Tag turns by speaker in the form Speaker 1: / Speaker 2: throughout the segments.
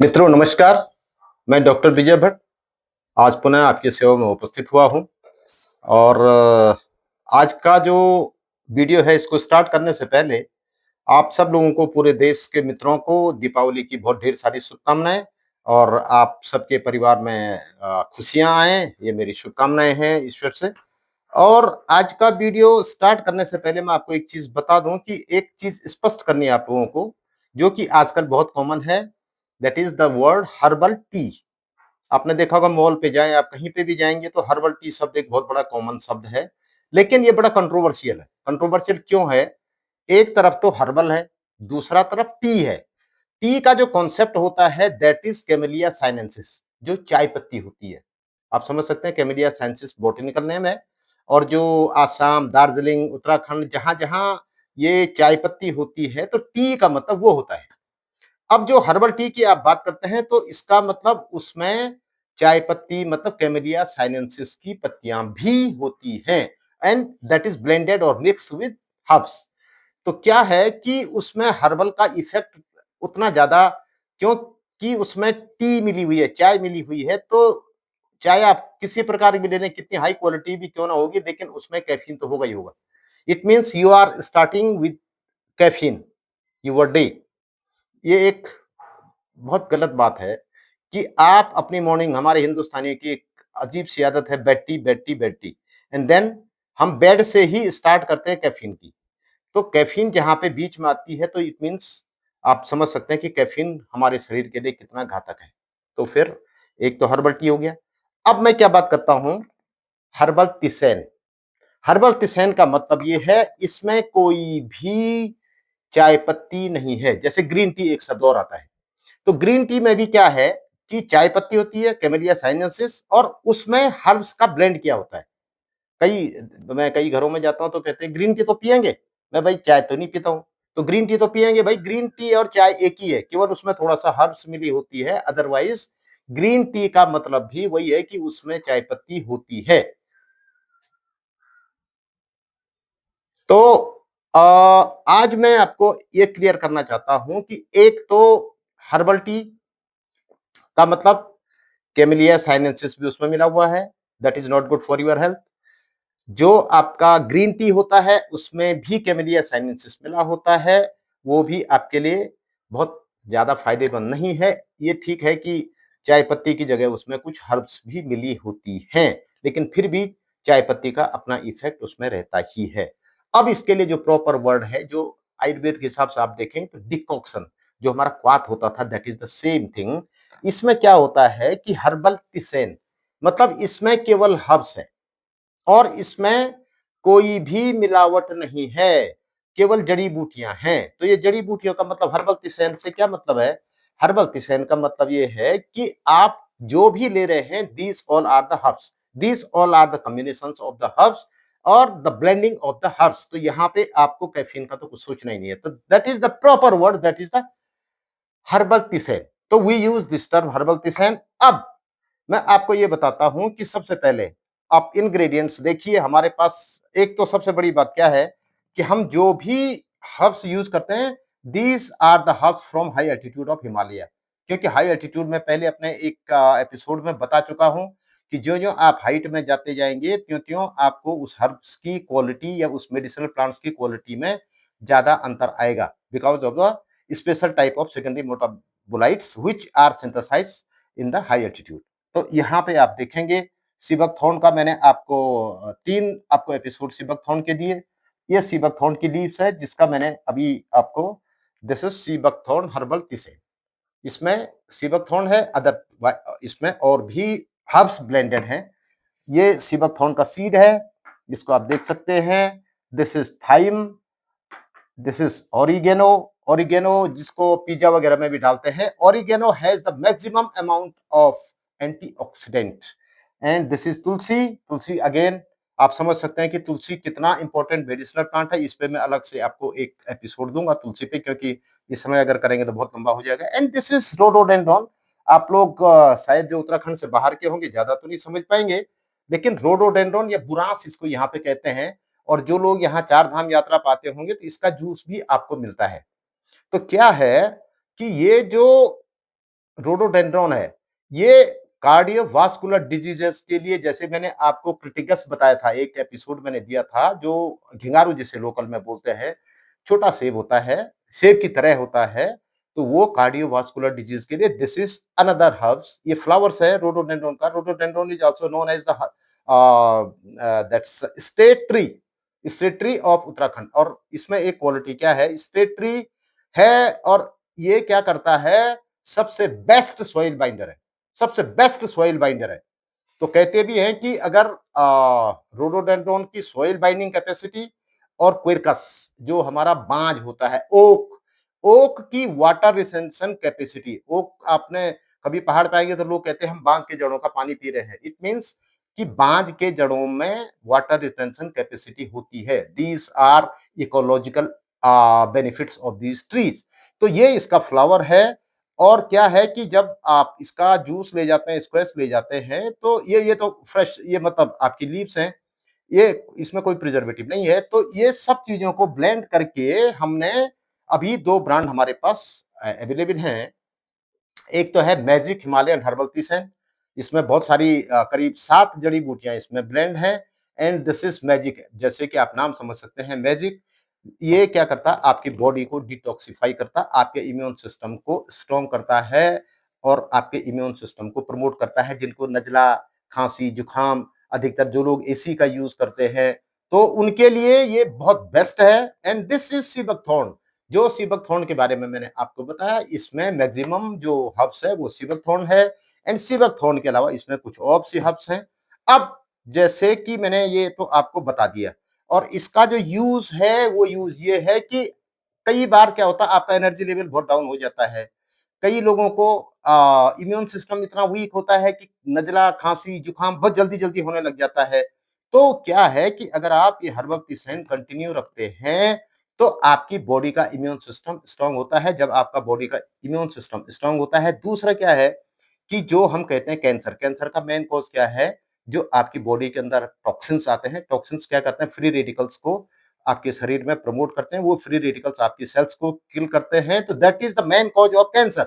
Speaker 1: मित्रों नमस्कार। मैं डॉक्टर विजय भट्ट आज पुनः आपकी सेवा में उपस्थित हुआ हूं और आज का जो वीडियो है इसको स्टार्ट करने से पहले आप सब लोगों को पूरे देश के मित्रों को दीपावली की बहुत ढेर सारी शुभकामनाएं और आप सबके परिवार में खुशियां आए ये मेरी शुभकामनाएं हैं ईश्वर से। और आज का वीडियो स्टार्ट करने से पहले मैं आपको एक चीज बता दूं कि एक चीज स्पष्ट करनी है आप लोगों को जो कि आजकल बहुत कॉमन है। That is the word herbal tea. आपने देखा होगा मॉल पे जाएं आप कहीं पे भी जाएंगे तो हर्बल टी शब्द एक बहुत बड़ा कॉमन शब्द है। लेकिन ये बड़ा कंट्रोवर्शियल है। कंट्रोवर्शियल क्यों है? एक तरफ तो हर्बल है, दूसरा तरफ टी है। टी का जो कॉन्सेप्ट होता है दैट इज कैमेलिया साइनेंसिस, जो चाय पत्ती होती है। आप समझ सकते हैं कैमेलिया साइनेंसिस बॉटनिकल नेम है। और जो आसाम, दार्जिलिंग, उत्तराखंड जहां जहां ये चाय पत्ती होती है तो टी का मतलब वो होता है। अब जो हर्बल टी की आप बात करते हैं तो इसका मतलब उसमें चाय पत्ती मतलब कैमेलिया साइनेंसिस की पत्तियां भी होती हैं एंड दैट इज ब्लेंडेड और मिक्स विद हर्ब्स। तो क्या है कि उसमें हर्बल का इफेक्ट उतना ज्यादा क्योंकि उसमें टी मिली हुई है, चाय मिली हुई है। तो चाहे आप किसी प्रकार की भी ले लें, कितनी हाई क्वालिटी भी क्यों ना होगी, लेकिन उसमें कैफीन तो होगा ही होगा। It means you are starting with caffeine your day. ये एक बहुत गलत बात है कि आप अपनी मॉर्निंग, हमारे हिंदुस्तानियों की एक अजीब सी आदत है, bed tea bed tea bed tea, and then हम बेड से ही स्टार्ट करते हैं कैफीन की। तो कैफीन जहां पे बीच में आती है तो इट मीन्स आप समझ सकते हैं कि कैफीन हमारे शरीर के लिए कितना घातक है। तो फिर एक तो हर्बल टी हो गया। अब मैं क्या बात करता हूं, हर्बल तिसैन। हर्बल तिसैन का मतलब ये है इसमें कोई भी चाय पत्ती नहीं है। जैसे ग्रीन टी एक शब्द और आता है, तो ग्रीन टी में भी क्या है कि चाय पत्ती होती है कैमेलिया साइनेंसिस और उसमें हर्ब्स का ब्लेंड किया होता है। मैं कई घरों में जाता हूं तो कहते हैं ग्रीन टी तो पियेंगे। मैं भाई चाय तो नहीं पीता हूं, तो ग्रीन टी तो पियेंगे। भाई ग्रीन टी और चाय एक ही है, केवल उसमें थोड़ा सा हर्ब्स मिली होती है। अदरवाइज ग्रीन टी का मतलब भी वही है कि उसमें चाय पत्ती होती है। तो आज मैं आपको ये क्लियर करना चाहता हूं कि एक तो हर्बल टी का मतलब कैमेलिया साइनेंसिस भी उसमें मिला हुआ है, that is not good for your health. जो आपका ग्रीन टी होता है उसमें भी कैमेलिया साइनेंसिस मिला होता है, वो भी आपके लिए बहुत ज्यादा फायदेमंद नहीं है। ये ठीक है कि चाय पत्ती की जगह उसमें कुछ हर्ब्स भी मिली होती हैं, लेकिन फिर भी चाय पत्ती का अपना इफेक्ट उसमें रहता ही है। अब इसके लिए जो प्रॉपर वर्ड है, जो आयुर्वेद के हिसाब से आप देखें तो डिकॉक्शन, जो हमारा क्वाथ होता था that is the same thing. इसमें क्या होता है कि हर्बल तिसेन मतलब इसमें केवल हर्ब्स है और इसमें कोई भी मिलावट नहीं है, केवल जड़ी बूटियां हैं। तो ये जड़ी बूटियों का मतलब हर्बल तिसैन से क्या मतलब है? हर्बल तिसैन का मतलब ये है कि आप जो भी ले रहे हैं these all are the herbs, these all are the combinations of the herbs और the blending of the herbs. तो यहाँ पे आपको कैफीन का तो कुछ सोचना ही नहीं है। तो that is the proper word, that is the herbal tisane. तो we use this term herbal tisane. अब मैं आपको ये बताता हूं कि सबसे पहले आप इंग्रेडिएंट्स देखिए हमारे पास। एक तो सबसे बड़ी बात क्या है कि हम जो भी हर्ब्स यूज करते हैं these are the herbs from high altitude of Himalaya. क्योंकि हाई एल्टीट्यूड में पहले अपने एक एपिसोड में बता चुका हूं कि जो जो आप हाइट में जाते जाएंगे त्यों त्यों आपको उस हर्ब्स की क्वालिटी या उस मेडिसिनल प्लांट्स की क्वालिटी में ज्यादा अंतर आएगा, because of the special type of secondary metabolites which are synthesised in the high altitude. तो यहाँ पे आप देखेंगे सीबकथॉर्न का मैंने आपको तीन आपको एपिसोड सीबकथॉर्न के दिए। ये सीबकथॉर्न की लीव्स है जिसका मैंने अभी आपको, दिस इज सीबकथॉर्न हर्बल तिसे। इसमें सीबकथॉर्न है, अदर इसमें और भी हर्ब्स ब्लेंडेड हैं। ये सीबकथॉर्न का सीड है जिसको आप देख सकते हैं। This is thyme, this is oregano. Oregano जिसको पिज्जा वगैरह में भी डालते हैं। Oregano has the maximum amount of antioxidant. And this is tulsi. Tulsi again आप समझ सकते हैं कि तुलसी कितना इंपॉर्टेंट मेडिसिनल प्लांट है। इस पे मैं अलग से आपको एक एपिसोड दूंगा तुलसी पे, क्योंकि इस समय अगर करेंगे तो बहुत लंबा हो जाएगा। And this is rhododendron. आप लोग शायद जो उत्तराखंड से बाहर के होंगे ज्यादा तो नहीं समझ पाएंगे, लेकिन रोडोडेंड्रॉन या बुरांस इसको यहाँ पे कहते हैं। और जो लोग यहाँ चार धाम यात्रा पाते होंगे तो इसका जूस भी आपको मिलता है। तो क्या है कि ये जो रोडोडेंड्रॉन है, ये कार्डियोवास्कुलर डिजीजेस के लिए, जैसे मैंने आपको क्रिटिकस बताया था, एक एपिसोड मैंने दिया था, जो घिंगारू जिसे लोकल में बोलते हैं, छोटा सेब होता है, सेब की तरह होता है, तो वो कार्डियोवास्कुलर डिजीज के लिए दिस इज अनदर हर्ब्स। ये फ्लावर्स है रोडोडेंड्रॉन का। Rhododendron is also known as the that's state tree of Uttarakhand. और इसमें एक क्वालिटी क्या है, स्टेट ट्री है और ये क्या करता है, सबसे बेस्ट सॉइल बाइंडर है, सबसे बेस्ट सॉइल बाइंडर है। तो कहते भी हैं कि अगर रोडोडेंड्रॉन की सॉइल बाइंडिंग कैपेसिटी और क्विरकस जो हमारा बांज होता है, ओक, ओक की वाटर रिटेंशन कैपेसिटी, ओक आपने कभी पहाड़ पे आएंगे तो लोग कहते हैं हम बांज के जड़ों का पानी पी रहे हैं, इट मीन्स कि बांज के जड़ों में वाटर रिटेंशन कैपेसिटी होती है। These are ecological benefits of these trees. तो ये इसका फ्लावर है। और क्या है कि जब आप इसका जूस ले जाते हैं, स्क्वैश ले जाते हैं, तो ये तो फ्रेश, ये मतलब आपकी लीव्स हैं, ये इसमें कोई प्रिजर्वेटिव नहीं है। तो ये सब चीजों को ब्लेंड करके हमने, अभी 2 ब्रांड हमारे पास अवेलेबल हैं। एक तो है मैजिक हिमालयन हर्बल टीसैन, इसमें बहुत सारी करीब 7 जड़ी बूटियां इसमें ब्लेंड है। एंड दिस इज मैजिक, जैसे कि आप नाम समझ सकते हैं मैजिक। ये क्या करता है, आपकी बॉडी को डिटॉक्सिफाई करता, आपके इम्यून सिस्टम को स्ट्रॉन्ग करता है और आपके इम्यून सिस्टम को प्रमोट करता है। जिनको नजला, खांसी, जुकाम, अधिकतर जो लोग एसी का यूज करते हैं, तो उनके लिए ये बहुत बेस्ट है। एंड दिस इज सीबकथॉर्न, जो सीबकथॉर्न के बारे में मैंने आपको बताया, इसमें मैक्सिमम जो हब्स है वो सीबकथॉर्न है। एंड सीबकथॉर्न के अलावा इसमें कुछ और सी हब्स हैं। अब जैसे कि मैंने ये तो आपको बता दिया, और इसका जो यूज है वो यूज ये है कि कई बार क्या होता है, आपका एनर्जी लेवल बहुत डाउन हो जाता है। कई लोगों को इम्यून सिस्टम इतना वीक होता है कि नजला, खांसी, जुकाम बहुत जल्दी जल्दी होने लग जाता है। तो क्या है कि अगर आप ये हर्बल टीसैन कंटिन्यू रखते हैं, तो आपकी बॉडी का इम्यून सिस्टम स्ट्रांग होता है। जब आपका बॉडी का इम्यून सिस्टम स्ट्रांग होता है, दूसरा क्या है कि जो हम कहते हैं कैंसर, कैंसर का मेन कॉज क्या है, जो आपकी बॉडी के अंदर टॉक्सिन्स आते हैं। टॉक्सिन्स क्या करते हैं, फ्री रेडिकल्स को आपके शरीर में प्रमोट करते हैं, वो फ्री रेडिकल्स आपकी सेल्स को किल करते हैं। तो that is the main cause of cancer.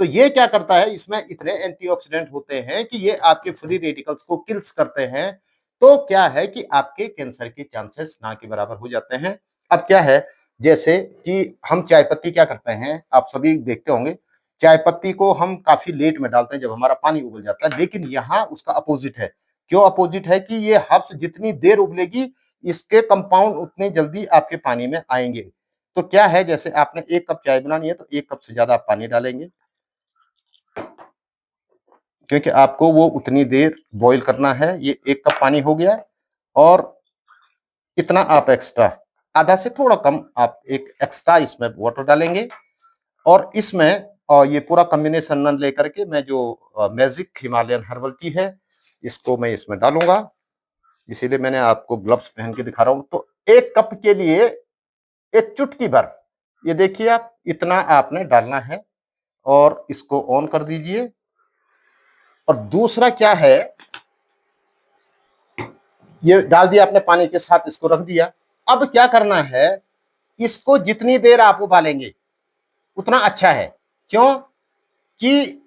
Speaker 1: तो ये क्या करता है, इसमें इतने एंटीऑक्सीडेंट होते हैं कि ये आपके फ्री रेडिकल्स को किल्स करते हैं। तो क्या है कि आपके कैंसर के चांसेस ना के बराबर हो जाते हैं। अब क्या है, जैसे कि हम चाय पत्ती क्या करते हैं, आप सभी देखते होंगे, चाय पत्ती को हम काफी लेट में डालते हैं जब हमारा पानी उबल जाता है, लेकिन यहाँ उसका अपोजिट है। क्यों अपोजिट है कि ये हब्स जितनी देर उबलेगी, इसके कंपाउंड उतने जल्दी आपके पानी में आएंगे। तो क्या है, जैसे आपने 1 कप चाय बनानी है तो 1 कप से ज्यादा आप पानी डालेंगे, क्योंकि आपको वो उतनी देर बॉईल करना है। ये 1 कप पानी हो गया, और इतना आप एक्स्ट्रा, आधा से थोड़ा कम आप एक एक्स्ट्रा इसमें वाटर डालेंगे। और इसमें ये पूरा कॉम्बिनेशन न लेकर के मैं जो मैजिक हिमालयन हर्बल टी है, इसको मैं इसमें डालूंगा। इसीलिए मैंने आपको ग्लव्स पहन के दिखा रहा हूं। तो 1 कप के लिए एक चुटकी भर, ये देखिए आप, इतना आपने डालना है और इसको ऑन कर दीजिए। और दूसरा क्या है, ये डाल दिया आपने पानी के साथ, इसको रख दिया। अब क्या करना है, इसको जितनी देर आप उबालेंगे उतना अच्छा है। क्यों कि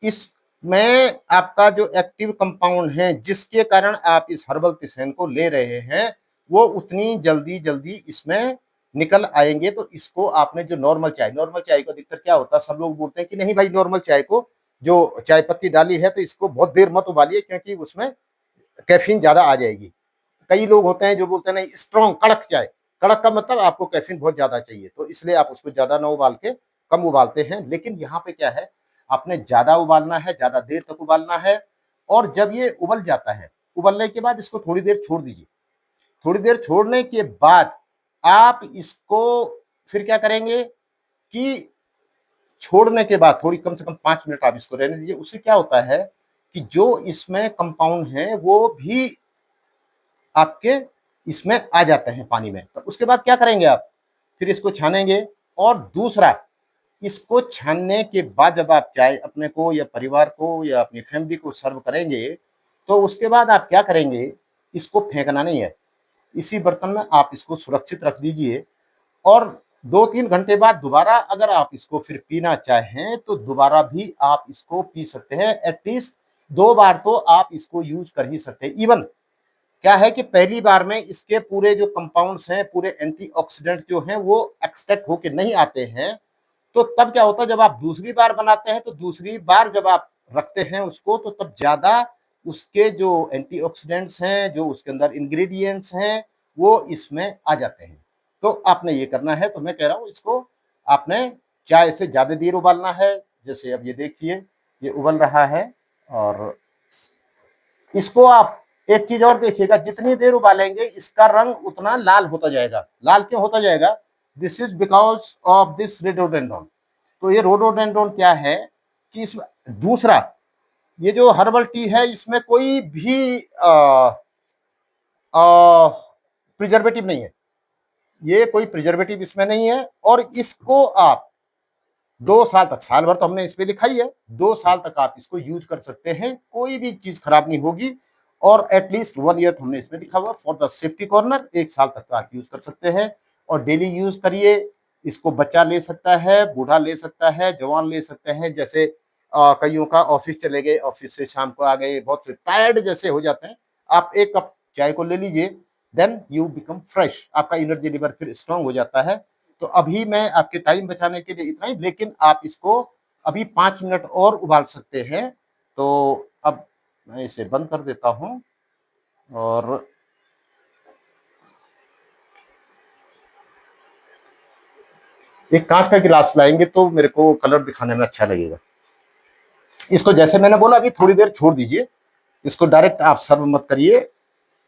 Speaker 1: इसमें आपका जो एक्टिव कंपाउंड है, जिसके कारण आप इस हर्बल टीसैन को ले रहे हैं, वो उतनी जल्दी जल्दी इसमें निकल आएंगे। तो इसको आपने जो नॉर्मल चाय को अधिकतर क्या होता है, सब लोग बोलते हैं कि नहीं भाई, नॉर्मल चाय को जो चाय पत्ती डाली है तो इसको बहुत देर मत उबालिए, क्योंकि उसमें कैफीन ज्यादा आ जाएगी। कई लोग होते हैं जो बोलते हैं नहीं, स्ट्रॉन्ग कड़क चाय, कड़क का मतलब आपको कैफीन बहुत ज्यादा चाहिए, तो इसलिए आप उसको ज्यादा ना उबाल के कम उबालते हैं। लेकिन यहाँ पे क्या है, आपने ज्यादा उबालना है, ज्यादा देर तक उबालना है। और जब ये उबल जाता है, उबलने के बाद इसको थोड़ी देर छोड़ दीजिए। थोड़ी देर छोड़ने के बाद आप इसको फिर क्या करेंगे कि छोड़ने के बाद थोड़ी, कम से कम 5 मिनट आप इसको रहने दीजिए। उससे क्या होता है कि जो इसमें कंपाउंड है वो भी आपके इसमें आ जाते हैं पानी में। तो उसके बाद क्या करेंगे आप, फिर इसको छानेंगे। और दूसरा, इसको छानने के बाद जब आप चाय अपने को या परिवार को या अपनी फैमिली को सर्व करेंगे, तो उसके बाद आप क्या करेंगे, इसको फेंकना नहीं है, इसी बर्तन में आप इसको सुरक्षित रख दीजिए। और 2-3 घंटे बाद दोबारा अगर आप इसको फिर पीना चाहें, तो दोबारा भी आप इसको पी सकते हैं। एटलीस्ट 2 बार तो आप इसको यूज़ कर ही सकते हैं। इवन क्या है कि पहली बार में इसके पूरे जो कंपाउंड्स हैं, पूरे एंटीऑक्सीडेंट जो हैं, वो एक्सट्रैक्ट होके नहीं आते हैं। तो तब क्या होता है, जब आप दूसरी बार बनाते हैं, तो दूसरी बार जब आप रखते हैं उसको, तो तब ज़्यादा उसके जो एंटीऑक्सीडेंट्स हैं, जो उसके अंदर इंग्रेडिएंट्स हैं, वो इसमें आ जाते हैं। तो आपने ये करना है, तो मैं कह रहा हूँ इसको आपने चाय से ज़्यादा देर उबालना है। जैसे अब ये देखिए, ये उबल रहा है और इसको आप एक चीज़ और देखिएगा, जितनी देर उबालेंगे इसका रंग उतना लाल होता जाएगा। लाल क्यों होता जाएगा? This is because of this rhododendron. तो ये रोडोडेंड्रॉन क्या है कि इसमें दूसरा, ये जो हर्बल टी है इसमें कोई भी प्रिजर्वेटिव नहीं है। ये कोई प्रिजर्वेटिव इसमें नहीं है और इसको आप 2 साल तक, साल भर तो हमने इस पे लिखा ही है, 2 साल तक आप इसको यूज़ कर सकते हैं, कोई भी चीज़ खराब नहीं होगी। और एटलीस्ट 1 ईयर हमने इसमें लिखा हुआ फॉर द सेफ्टी कॉर्नर, 1 साल तक का आप यूज़ कर सकते हैं और डेली यूज़ करिए। इसको बच्चा ले सकता है, बूढ़ा ले सकता है, जवान ले सकते हैं। जैसे कइयों का ऑफिस चले गए, ऑफिस से शाम को आ गए, बहुत से टायर्ड जैसे हो जाते हैं, आप 1 कप चाय को ले लीजिए, देन यू बिकम फ्रेश, आपका एनर्जी लेवल फिर स्ट्रांग हो जाता है। तो अभी मैं आपके टाइम बचाने के लिए इतना ही, लेकिन आप इसको अभी 5 मिनट और उबाल सकते हैं। तो अब मैं इसे बंद कर देता हूँ और एक कांच का गिलास लाएंगे तो मेरे को कलर दिखाने में अच्छा लगेगा। इसको जैसे मैंने बोला अभी थोड़ी देर छोड़ दीजिए, इसको डायरेक्ट आप सर्व मत करिए,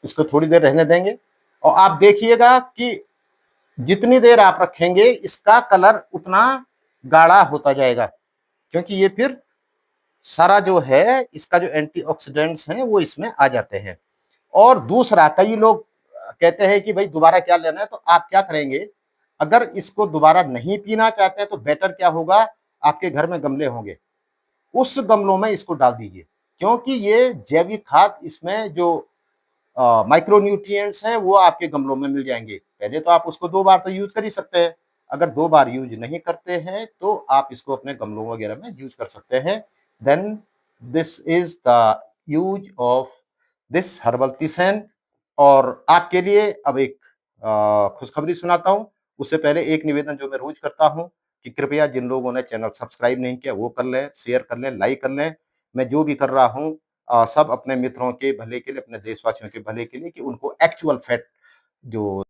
Speaker 1: इसको थोड़ी देर रहने देंगे और आप देखिएगा कि जितनी देर आप रखेंगे इसका कलर उतना गाढ़ा होता जाएगा, क्योंकि ये फिर सारा जो है इसका जो एंटीऑक्सीडेंट्स हैं वो इसमें आ जाते हैं। और दूसरा, कई लोग कहते हैं कि भाई दोबारा क्या लेना है, तो आप क्या करेंगे, अगर इसको दोबारा नहीं पीना चाहते हैं तो बेटर क्या होगा, आपके घर में गमले होंगे, उस गमलों में इसको डाल दीजिए, क्योंकि ये जैविक खाद, इसमें जो माइक्रो न्यूट्रिएंट्स हैं वो आपके गमलों में मिल जाएंगे। पहले तो आप उसको 2 बार तो यूज कर ही सकते हैं, अगर 2 बार यूज नहीं करते हैं तो आप इसको अपने गमलों वगैरह में यूज कर सकते हैं। Then this is the use of this herbal tisane. और आपके लिए अब एक खुशखबरी सुनाता हूँ। उससे पहले एक निवेदन जो मैं रोज करता हूँ कि कृपया जिन लोगों ने चैनल सब्सक्राइब नहीं किया वो कर लें, शेयर कर लें, लाइक कर लें। मैं जो भी कर रहा हूँ सब अपने मित्रों के भले के लिए, अपने देशवासियों के भले के लिए, कि उनको एक्चुअल फैक्ट जो